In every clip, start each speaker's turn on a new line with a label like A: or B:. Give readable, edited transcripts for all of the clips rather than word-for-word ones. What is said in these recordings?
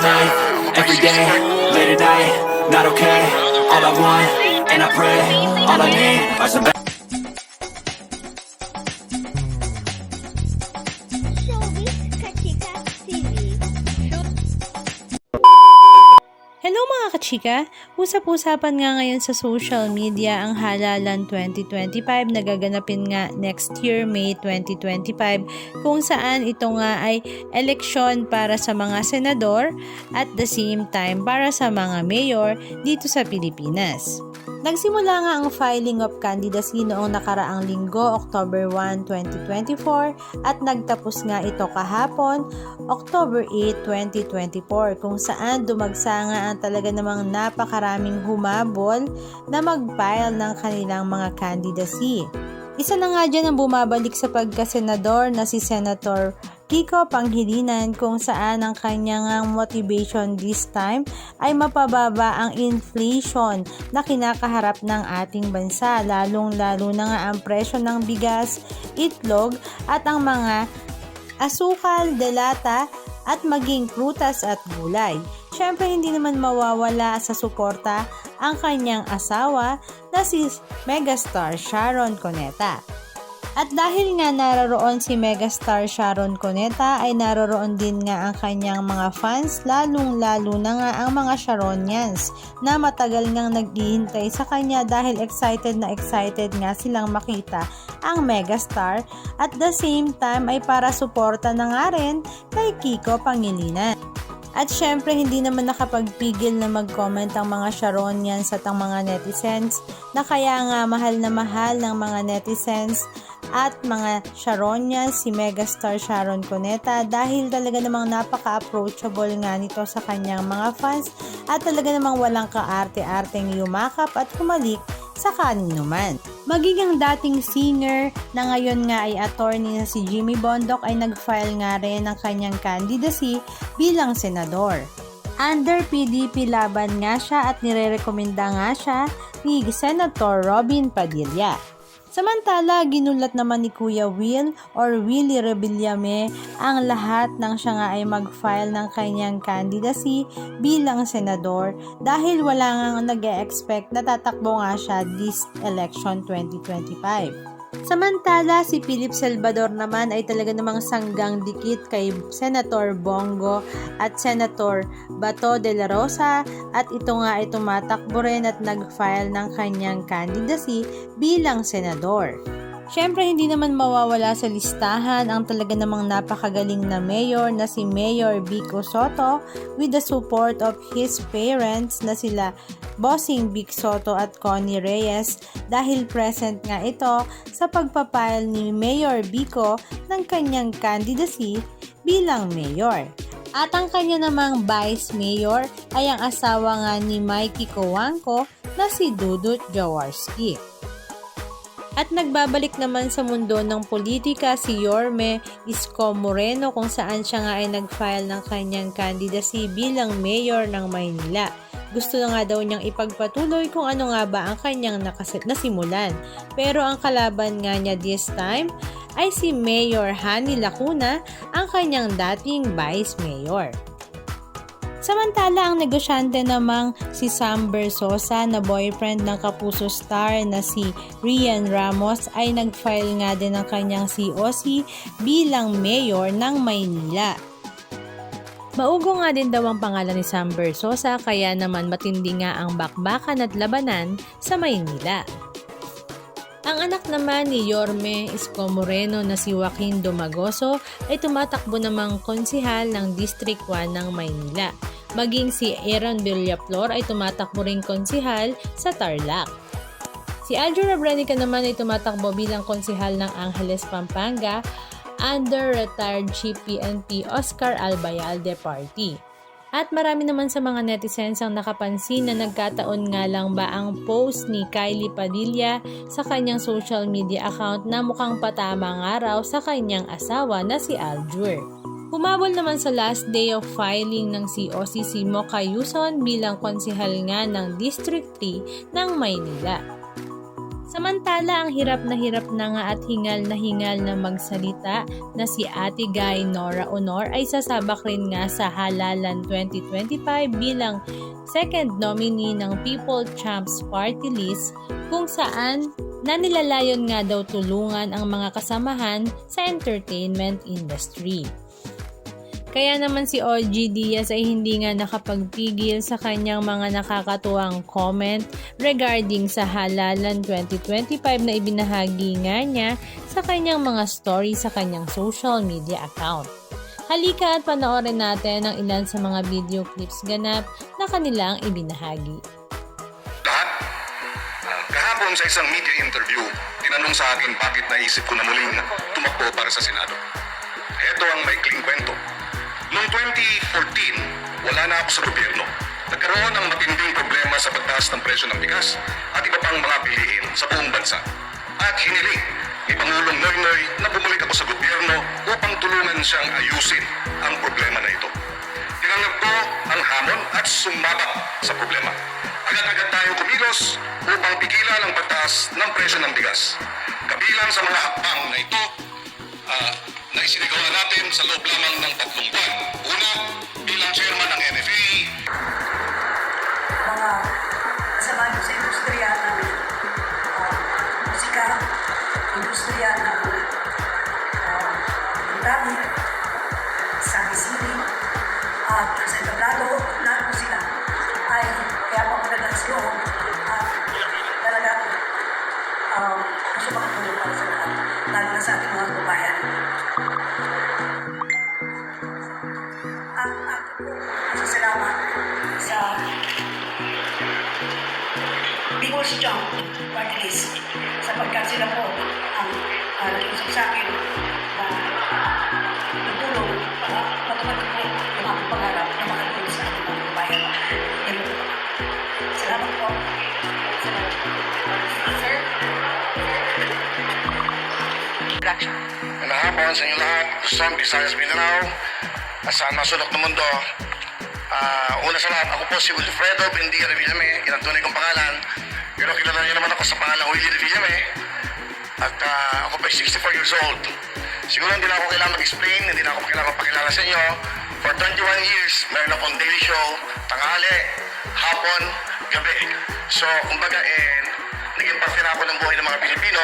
A: life, every day, late at night, not okay. All I want, and I pray, all I need are some
B: Showbiz Kachika TV.
C: Hello mga kachika! Usap-usapan nga ngayon sa social media ang halalan 2025 na gaganapin nga next year, May 2025, kung saan ito nga ay eleksyon para sa mga senador at the same time para sa mga mayor dito sa Pilipinas. Nagsimula nga ang filing of candidacy noong nakaraang linggo, October 1, 2024 at nagtapos nga ito kahapon, October 8, 2024 kung saan dumagsa nga ang talaga namang napakaraming humabol na mag-file ng kanilang mga candidacy. Isa na nga dyan ang bumabalik sa pagkasenador na si Senator Kiko Pangilinan kung saan ang kanyang motivation this time ay mapababa ang inflation na kinakaharap ng ating bansa, lalong-lalo na nga ang presyo ng bigas, itlog at ang mga asukal, delata at maging prutas at gulay. Siyempre hindi naman mawawala sa suporta ang kanyang asawa na si megastar Sharon Cuneta. At dahil nga naroroon si megastar Sharon Cuneta ay naroroon din nga ang kanyang mga fans, lalong-lalo na nga ang mga Sharonians na matagal ngang naghihintay sa kanya dahil excited nga silang makita ang megastar at the same time ay para suporta na nga rin kay Kiko Pangilinan. At syempre hindi naman nakapagpigil na mag-comment ang mga Sharonians at ang mga netizens na kaya nga mahal na mahal ng mga netizens at mga Sharonians si megastar Sharon Cuneta dahil talaga namang napaka-approachable nga nito sa kanyang mga fans at talaga namang walang kaarte-arteng yumakap at humalik sa kanino man. Magiging dating singer na ngayon nga ay attorney na si Jimmy Bondoc ay nag-file nga rin ng kanyang candidacy bilang senador. Under PDP laban nga siya at nirerekomenda nga siya ni Senator Robin Padilla. Samantala, ginulat naman ni Kuya Will or Willie Rebillame ang lahat nang siya nga ay mag-file ng kanyang candidacy bilang senador dahil wala nga nag-e-expect na tatakbo nga siya this election 2025. Samantala, si Philip Salvador naman ay talaga namang sanggang dikit kay Senator Bongo at Senator Bato de la Rosa at ito nga ay tumatakbo rin at nag-file ng kanyang candidacy bilang senador. Siyempre hindi naman mawawala sa listahan ang talaga namang napakagaling na mayor na si Mayor Vico Soto with the support of his parents na sila Bossing Vic Soto at Connie Reyes dahil present nga ito sa pagpapile ni Mayor Vico ng kanyang candidacy bilang mayor. At ang kanya namang vice mayor ay ang asawa nga ni Mikey Cojuangco na si Dudut Jaworski. At nagbabalik naman sa mundo ng politika si Yorme Isko Moreno kung saan siya nga ay nag-file ng kanyang candidacy bilang mayor ng Maynila. Gusto na nga daw niyang ipagpatuloy kung ano nga ba ang kanyang nasimulan. Pero ang kalaban nga niya this time ay si Mayor Hani Lacuna, ang kanyang dating vice mayor. Samantala, ang negosyante namang si Sam Bersosa na boyfriend ng Kapuso star na si Rian Ramos ay nag-file nga din ng kanyang COC bilang mayor ng Maynila. Maugo nga din daw ang pangalan ni Sam Bersosa kaya naman matindi nga ang bakbakan at labanan sa Maynila. Ang anak naman ni Yorme Isko Moreno na si Joaquin Domagoso ay tumatakbo namang konsihal ng District 1 ng Maynila. Maging si Aaron Villaflor ay tumatakbo ring konsihal sa Tarlac. Si Aljo Rabrenica naman ay tumatakbo bilang konsihal ng Angeles, Pampanga under retired Chief PNP Oscar Albayalde Party. At marami naman sa mga netizens ang nakapansin na nagkataon nga lang ba ang post ni Kylie Padilla sa kanyang social media account na mukhang patama nga raw sa kanyang asawa na si Aljur. Humabol naman sa last day of filing ng COC si Mocha Yuson bilang konsihal nga ng District 3 ng Maynila. Samantala, ang hirap na nga at hingal na magsalita na si Ate Guy Nora Honor ay sasabak rin nga sa Halalan 2025 bilang second nominee ng People Champs Party List kung saan nanilalayon nga daw tulungan ang mga kasamahan sa entertainment industry. Kaya naman si OG Diaz ay hindi nga nakapagpigil sa kanyang mga nakakatuwang comment regarding sa Halalan 2025 na ibinahagi nga niya sa kanyang mga story sa kanyang social media account. Halika at panoorin natin ang ilan sa mga video clips ganap na kanilang ibinahagi.
D: Kahapon sa isang media interview, tinanong sa akin bakit naisip ko na muling tumakbo para sa Senado. Ito ang maikling kwento. Noong 2014, wala na ako sa gobyerno. Nagkaroon ng matinding problema sa pagtaas ng presyo ng bigas at iba pang mga bilihin sa buong bansa. At hiniling ni Pangulong Noynoy na bumalik ako sa gobyerno upang tulungan siyang ayusin ang problema na ito. Tinanggap ko ang hamon at sumabak sa problema. Agad-agad tayo kumilos upang pigilan ang pagtaas ng presyo ng bigas. Kabilang sa mga hakbang na ito, na isinagawa natin sa loob lamang ng 3 buwan. Una, bilang chairman ng NFA.
E: Mga kasama ko sa industriya ng musika, industriya ng dami, sa Misili, at sa entablado, lahat po sila ay kaya po magandang loob at talaga gusto makatulong para sa lahat, lalo na sa ating mga kababayan. Ang aking po masasalamat sa People's Champ Party List sapagkat sila po ang nakiusap sa akin na tutulong para matupad po yung aking pangarap na makatulong sa ating mga kababayan. Salamat po. Salamat po. Sir?
D: Magandang hapon sa inyo lahat, Luzon, Visayas, Mindanao, at saan masulok ng mundo. Una sa lahat, ako po si Wilfredo Bendia de Villame, yan ang tunay kong pangalan. Pero kilala niyo naman ako sa pangalan Willie de Villame. At ako po ay 64 years old. Siguro hindi na ako kailangan mag-explain, hindi na ako kailangan magpakilala sa inyo. For 21 years, meron akong daily show, tanghali, hapon, gabi. So, kumbaga, naging parte na ako ng buhay ng mga Pilipino.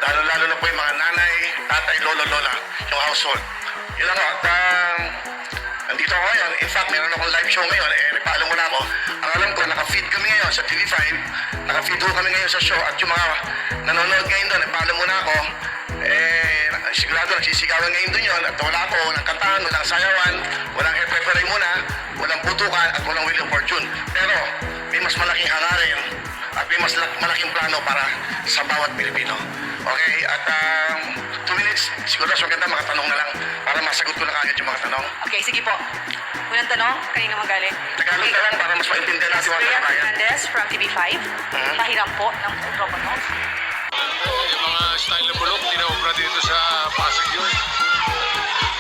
D: Lalo na po yung mga nanay, tatay, lolo, lola, yung household. Yun lang ako. Nandito ako ngayon. In fact, meron akong live show ngayon. Nagpaalam mo na ako. Ang alam ko, naka-feed kami ngayon sa TV5. Naka-feed ko kami ngayon sa show. At yung mga nanonood ngayon doon, nagpaalam mo na ako. Sigurado, nagsisigawan ngayon doon yun. At wala ako, walang kantahan, walang sayawan, walang hepe-peray muna, walang putukan, at walang Wheel of Fortune. Pero, may mas malaking hangarin at may mas malaking plano para sa bawat Pilipino. Okay, at 2 minutes, siguro mas maganda mga tanong na lang para masagot ko na kagad yung mga tanong.
E: Okay, sige po. Unang tanong, kanina magaling.
D: Tagalog na lang para mas maintindihan natin mga
E: Andrea
D: kabayan.
E: Fernandez from TV5. Pahiram po ng mikropono.
F: Yung mga style na bulok, tinaubra dito sa Pasig yun.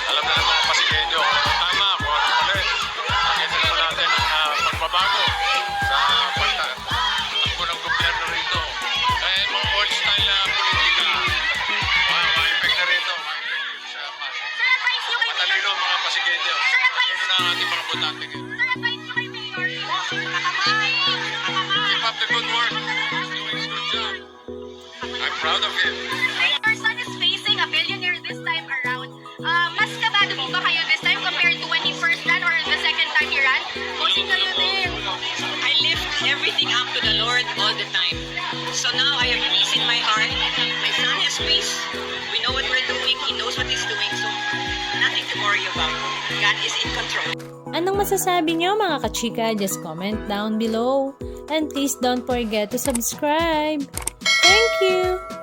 F: Alam na ng mga Pasigueño kung ano tama, kung ano mali. Nakita naman natin ang pagbabago sa pagtakbo ng gobyerno rito. Kaya mga old style na politika, ma-effect na rito. Sa Pasig. Matalino ang mga Pasigueño. Matalino na ang ating mga botante. Keep up the good work. He's doing his good job. I'm proud of him.
G: Your son is facing a billionaire this time around. Mas kabado po ba kayo this time compared to when he first ran or the second time he ran? Kasi kayo din.
H: I lift everything up to the Lord all the time. So now I have peace in my heart. My son has peace. We know what we're doing. He knows what he's doing. So nothing to worry about. God is in control.
C: Anong masasabi niyo mga kachika? Just comment down below. And please don't forget to subscribe. Thank you!